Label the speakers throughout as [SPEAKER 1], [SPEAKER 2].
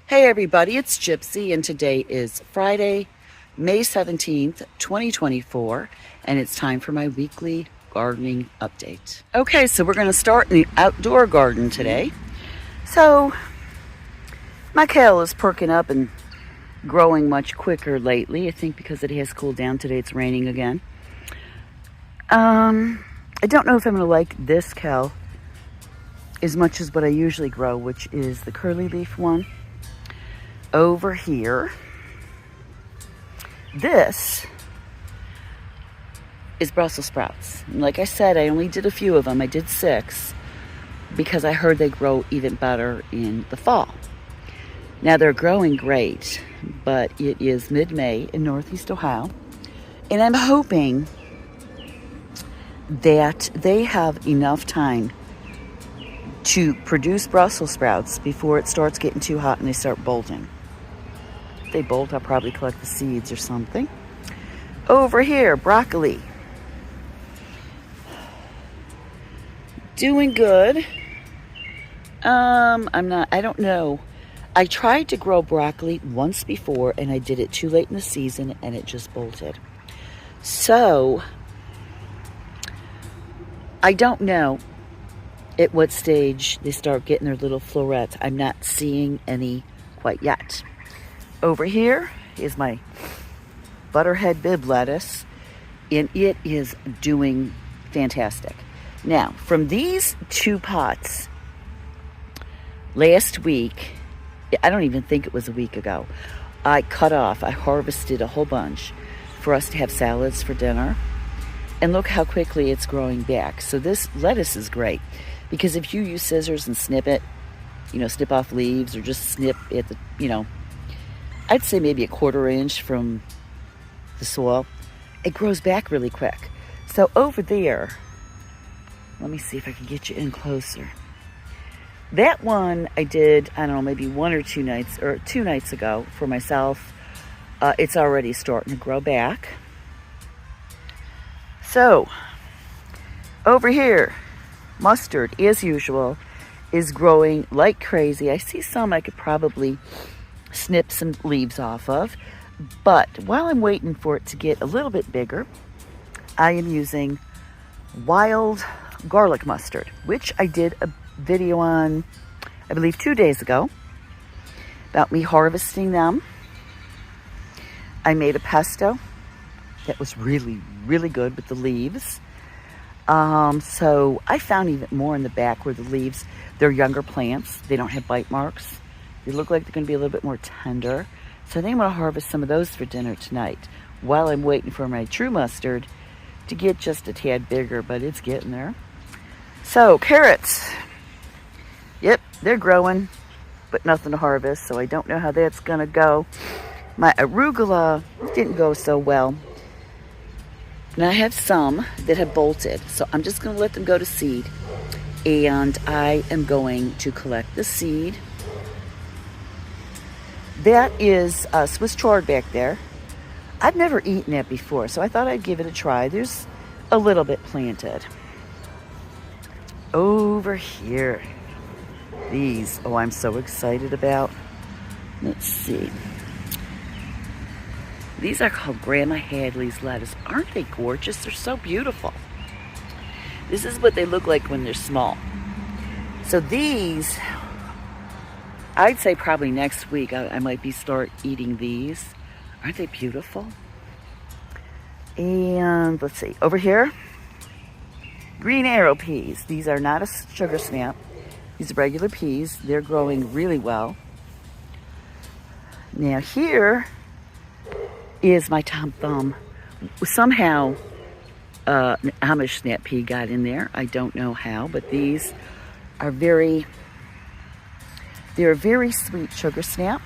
[SPEAKER 1] Hey everybody, it's Gypsy, and today is Friday, May 17th, 2024, and it's time for my weekly gardening update. Okay, so we're going to start in the outdoor garden today. So, my kale is perking up and growing much quicker lately, I think because it has cooled down. Today it's raining again. I don't know if I'm going to like this kale as much as what I usually grow, which is the curly leaf one. Over here, this is Brussels sprouts. And like I said, I only did a few of them. I did 6 because I heard they grow even better in the fall. Now they're growing great, but it is mid-May in Northeast Ohio, and I'm hoping that they have enough time to produce Brussels sprouts before it starts getting too hot and they start bolting. If they bolt, I'll probably collect the seeds or something. Over here, broccoli. Doing good. I don't know. I tried to grow broccoli once before and I did it too late in the season and it just bolted. So, I don't know at what stage they start getting their little florets. I'm not seeing any quite yet. Over here is my butterhead bib lettuce, and it is doing fantastic. Now, from these 2 pots, last week, I don't even think it was a week ago, I harvested a whole bunch for us to have salads for dinner. And look how quickly it's growing back. So this lettuce is great because if you use scissors and snip it, snip off leaves or just snip at the, I'd say maybe a 1/4 inch from the soil, it grows back really quick. So over there, let me see if I can get you in closer. That one I did, I don't know, maybe 1 or 2 nights, or 2 nights ago for myself. It's already starting to grow back. So, over here, mustard, as usual, is growing like crazy. I see some I could probably snip some leaves off of. But while I'm waiting for it to get a little bit bigger, I am using wild garlic mustard, which I did a video on, I believe 2 days ago, about me harvesting them. I made a pesto that was really, really good with the leaves. So I found even more in the back where the leaves, they're younger plants. They don't have bite marks. They look like they're going to be a little bit more tender. So I think I'm going to harvest some of those for dinner tonight while I'm waiting for my true mustard to get just a tad bigger, but it's getting there. So carrots. Yep, they're growing, but nothing to harvest. So I don't know how that's going to go. My arugula didn't go so well. And I have some that have bolted, so I'm just going to let them go to seed. And I am going to collect the seed. That is Swiss chard back there. I've never eaten that before, so I thought I'd give it a try. There's a little bit planted. Over here, these, I'm so excited about. Let's see. These are called Grandma Hadley's lettuce. Aren't they gorgeous? They're so beautiful. This is what they look like when they're small. So these, I'd say probably next week I might start eating these. Aren't they beautiful? And let's see, over here, green arrow peas. These are not a sugar snap. These are regular peas. They're growing really well. Now here is my Tom Thumb. Somehow Amish snap pea got in there. I don't know how, but these are they're a very sweet sugar snap.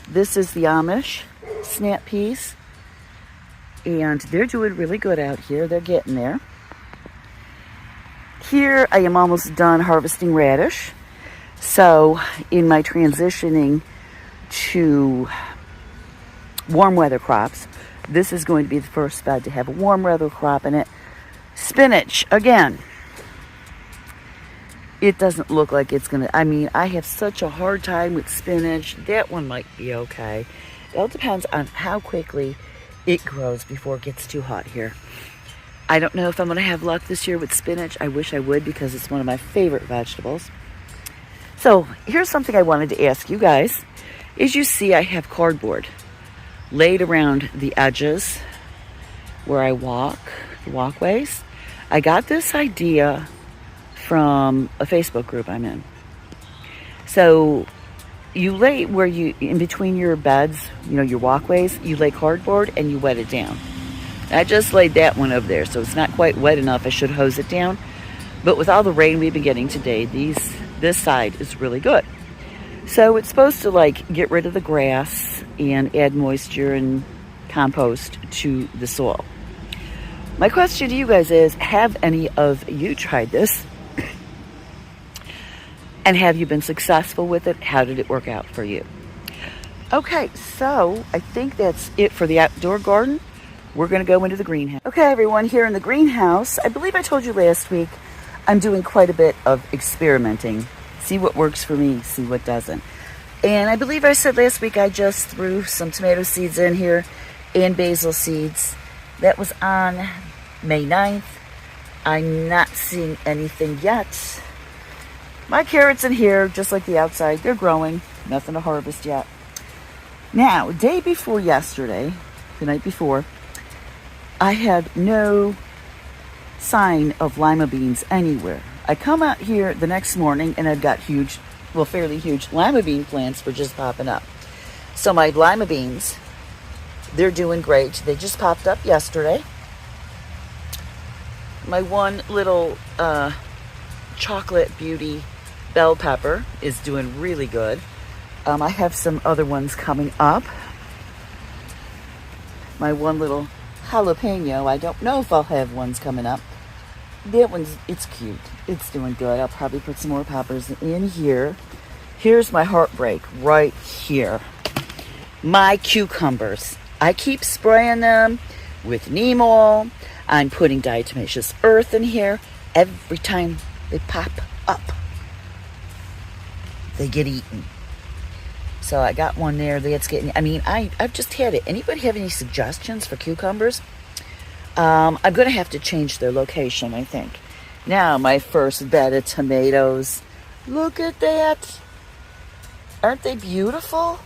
[SPEAKER 1] This is the Amish snap peas, and they're doing really good out here. They're getting there. Here I am almost done harvesting radish. So in my transitioning to warm weather crops, this is going to be the first bed to have a warm weather crop in it. Spinach, again. it doesn't look like it's gonna, I mean, I have such a hard time with spinach. That one might be okay. It all depends on how quickly it grows before it gets too hot here. I don't know if I'm gonna have luck this year with spinach. I wish I would, because it's one of my favorite vegetables. So here's something I wanted to ask you guys. As you see, I have cardboard laid around the edges where I walk, the walkways. I got this idea from a Facebook group I'm in. So you lay where you, in between your beds, you know, your walkways, you lay cardboard and you wet it down. I just laid that one over there, so it's not quite wet enough. I should hose it down. But with all the rain we've been getting today, this side is really good. So it's supposed to like get rid of the grass and add moisture and compost to the soil. My question to you guys is, have any of you tried this? And have you been successful with it? How did it work out for you? Okay, so I think that's it for the outdoor garden. We're going to go into the greenhouse. Okay, everyone, here in the greenhouse, I believe I told you last week, I'm doing quite a bit of experimenting. See what works for me, see what doesn't. And I believe I said last week I just threw some tomato seeds in here and basil seeds. That was on May 9th. I'm not seeing anything yet. My carrots in here, just like the outside, they're growing. Nothing to harvest yet. Now, day before yesterday, the night before, I had no sign of lima beans anywhere. I come out here the next morning and I've got huge, well, fairly huge lima bean plants were just popping up. So my lima beans, they're doing great. They just popped up yesterday. My one little chocolate beauty bell pepper is doing really good. I have some other ones coming up. My one little jalapeno, I don't know if I'll have ones coming up. That one's, it's cute. It's doing good. I'll probably put some more peppers in here. Here's my heartbreak right here. My cucumbers. I keep spraying them with neem oil. I'm putting diatomaceous earth in here. Every time they pop up, they get eaten. So I got one there that's getting, I mean, I've just had it. Anybody have any suggestions for cucumbers? I'm going to have to change their location, I think. Now, my first bed of tomatoes. Look at that. Aren't they beautiful?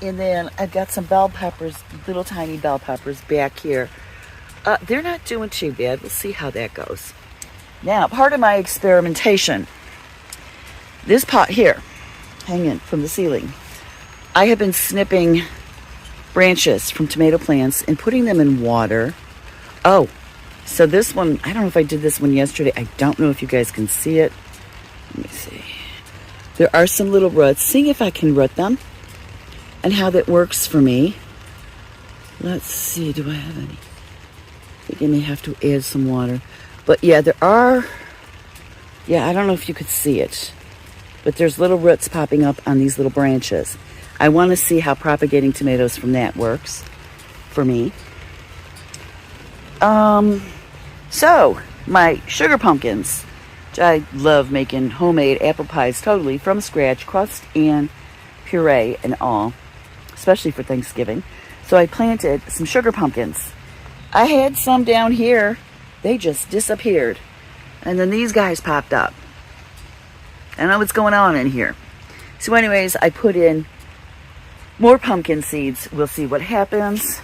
[SPEAKER 1] And then I've got some bell peppers, little tiny bell peppers back here. They're not doing too bad. We'll see how that goes. Now, part of my experimentation, this pot here, hanging from the ceiling, I have been snipping branches from tomato plants and putting them in water. Oh, so this one, I don't know if I did this one yesterday. I don't know if you guys can see it. Let me see. There are some little roots. Seeing if I can root them and how that works for me. Let's see, do I have any? I think I may have to add some water. But yeah, there are, yeah, I don't know if you could see it, but there's little roots popping up on these little branches. I want to see how propagating tomatoes from that works for me. So my sugar pumpkins, which I love making homemade apple pies totally from scratch, crust and puree and all, especially for Thanksgiving. So I planted some sugar pumpkins. I had some down here. They just disappeared. And then these guys popped up. I don't know what's going on in here. So anyways, I put in more pumpkin seeds. We'll see what happens.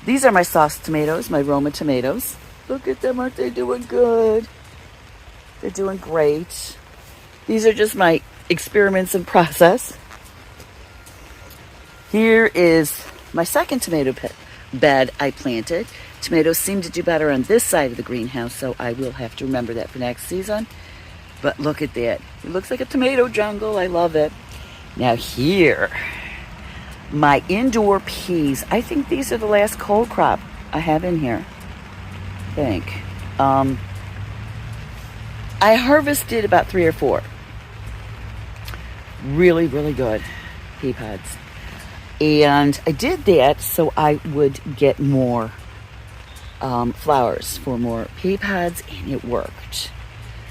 [SPEAKER 1] These are my sauce tomatoes, my Roma tomatoes. Look at them, aren't they doing good? They're doing great. These are just my experiments in process. Here is my second tomato bed I planted. Tomatoes seem to do better on this side of the greenhouse, so I will have to remember that for next season. But look at that. It looks like a tomato jungle. I love it. Now here, my indoor peas. I think these are the last cold crop I have in here. I think. I harvested about 3 or 4. Really, really good pea pods. And I did that so I would get more flowers for more pea pods, and it worked.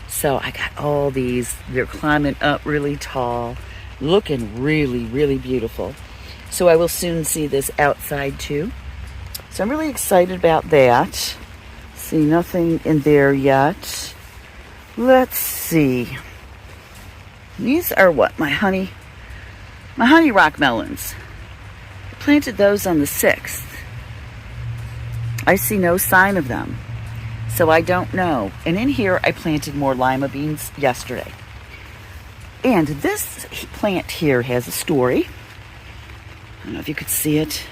[SPEAKER 1] So I got all these. They're climbing up really tall, looking really, really beautiful. So I will soon see this outside too. So I'm really excited about that. See, nothing in there yet. Let's see. These are what? My honey rock melons. I planted those on the 6th. I see no sign of them. So I don't know. And in here, I planted more lima beans yesterday. And this plant here has a story. I don't know if you could see it.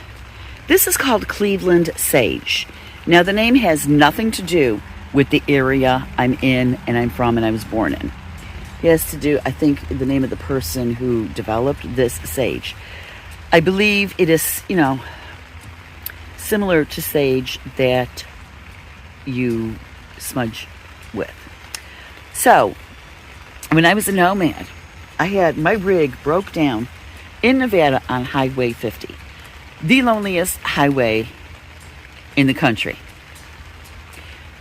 [SPEAKER 1] This is called Cleveland sage. Now, the name has nothing to do with the area I'm in and I'm from and I was born in. It has to do, I think, the name of the person who developed this sage. I believe it is, similar to sage that you smudge with. So, when I was a nomad, I had my rig broke down in Nevada on Highway 50, the loneliest highway in the country.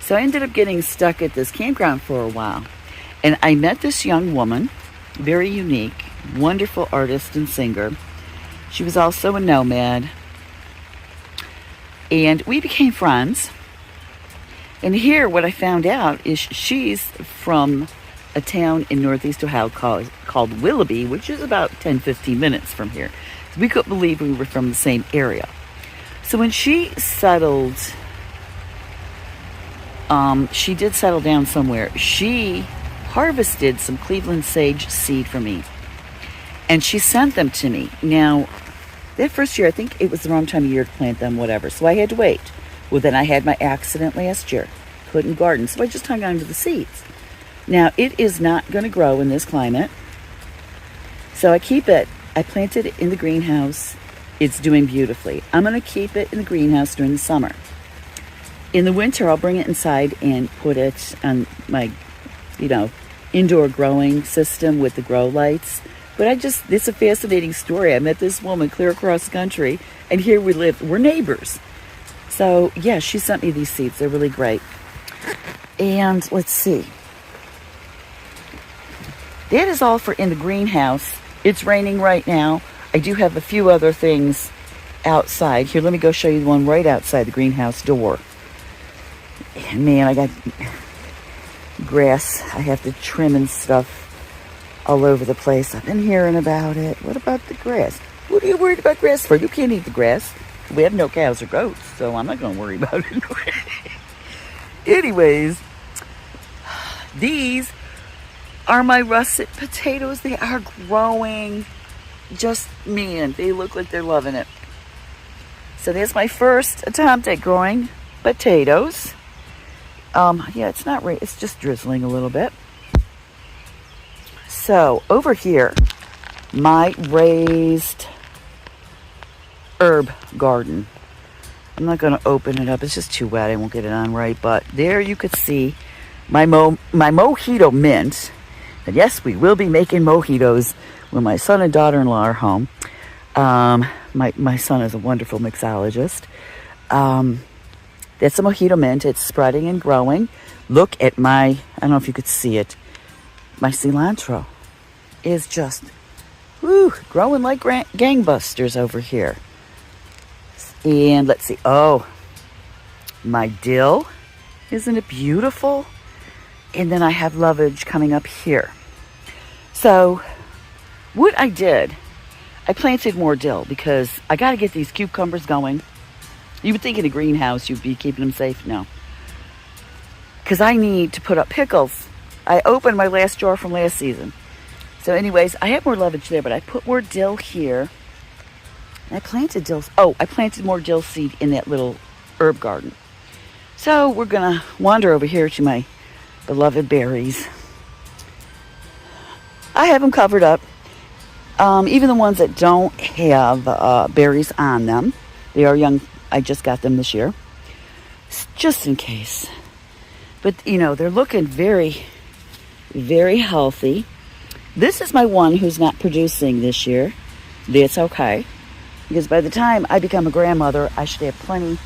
[SPEAKER 1] So I ended up getting stuck at this campground for a while, and I met this young woman, very unique, wonderful artist and singer. She was also a nomad, and we became friends. And here, what I found out is she's from a town in Northeast Ohio called Willoughby, which is about 10-15 minutes from here. So we couldn't believe we were from the same area. So when she settled, she did settle down somewhere. She harvested some Cleveland sage seed for me, and she sent them to me. Now, that first year, I think it was the wrong time of year to plant them, whatever. So I had to wait. Well, then I had my accident last year. Couldn't garden, so I just hung on to the seeds. Now, it is not going to grow in this climate, so I keep it. I planted it in the greenhouse. It's doing beautifully. I'm going to keep it in the greenhouse during the summer. In the winter, I'll bring it inside and put it on my, indoor growing system with the grow lights. But it's a fascinating story. I met this woman clear across the country, and here we live. We're neighbors. So, yeah, she sent me these seeds. They're really great. And let's see. That is all for in the greenhouse. It's raining right now. I do have a few other things outside. Here, let me go show you the one right outside the greenhouse door. And man, I got grass I have to trim and stuff all over the place. I've been hearing about it. What about the grass? What are you worried about grass for? You can't eat the grass. We have no cows or goats, so I'm not going to worry about it. Anyways, these are my russet potatoes. They are growing. Just, man, they look like they're loving it. So there's my first attempt at growing potatoes. Yeah, it's not right. It's just drizzling a little bit. So over here, my raised herb garden. I'm not going to open it up. It's just too wet. I won't get it on right. But there you could see my mojito mint. And yes, we will be making mojitos when my son and daughter-in-law are home. My son is a wonderful mixologist. That's a mojito mint. It's spreading and growing. Look at I don't know if you could see it. My cilantro is just growing like gangbusters over here. And let's see. Oh, my dill. Isn't it beautiful? And then I have lovage coming up here. So what I did, I planted more dill because I got to get these cucumbers going. You would think in a greenhouse you'd be keeping them safe. No. Because I need to put up pickles. I opened my last jar from last season. So anyways, I have more lovage there, but I put more dill here. And I planted dill. Oh, I planted more dill seed in that little herb garden. So we're going to wander over here to my beloved berries. I have them covered up. Even the ones that don't have berries on them. They are young. I just got them this year. Just in case. But, they're looking very, very healthy. This is my one who's not producing this year. That's okay. Because by the time I become a grandmother, I should have plenty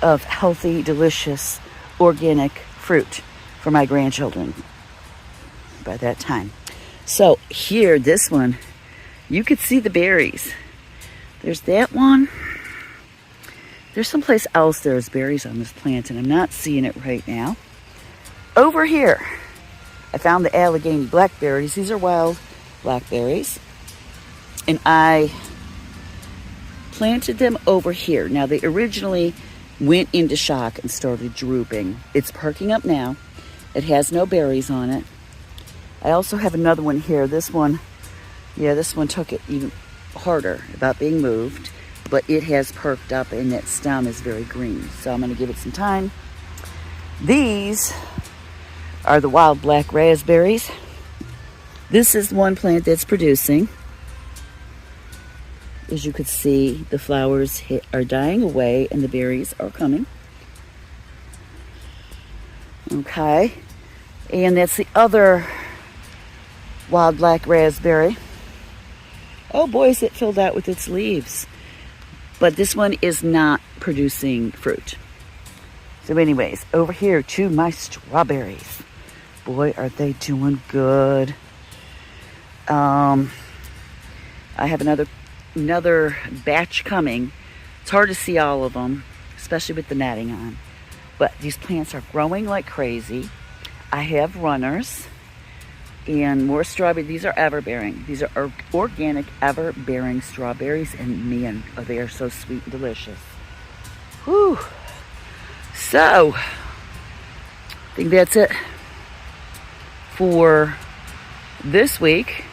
[SPEAKER 1] of healthy, delicious, organic fruit for my grandchildren. by that time. So here, this one, you could see the berries. There's that one. There's someplace else there's berries on this plant, and I'm not seeing it right now. Over here, I found the Allegheny blackberries. These are wild blackberries. And I planted them over here. Now, they originally went into shock and started drooping. It's perking up now. It has no berries on it. I also have another one here. This one, yeah, this one took it even harder about being moved. But it has perked up and that stem is very green. So I'm going to give it some time. These are the wild black raspberries. This is one plant that's producing. As you can see, the flowers are dying away and the berries are coming. Okay. And that's the other wild black raspberry. Oh boy, is it filled out with its leaves. But this one is not producing fruit. So anyways, over here to my strawberries. Boy, are they doing good. I have another batch coming. It's hard to see all of them, especially with the netting on. But these plants are growing like crazy. I have runners and more strawberries. These are ever-bearing. These are organic, ever-bearing strawberries, and man, oh, they are so sweet and delicious. Whew. So, I think that's it for this week.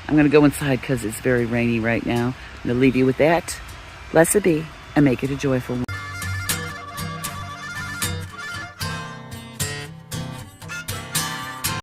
[SPEAKER 1] I'm going to go inside because it's very rainy right now. I'm going to leave you with that. Blessed be, and make it a joyful one.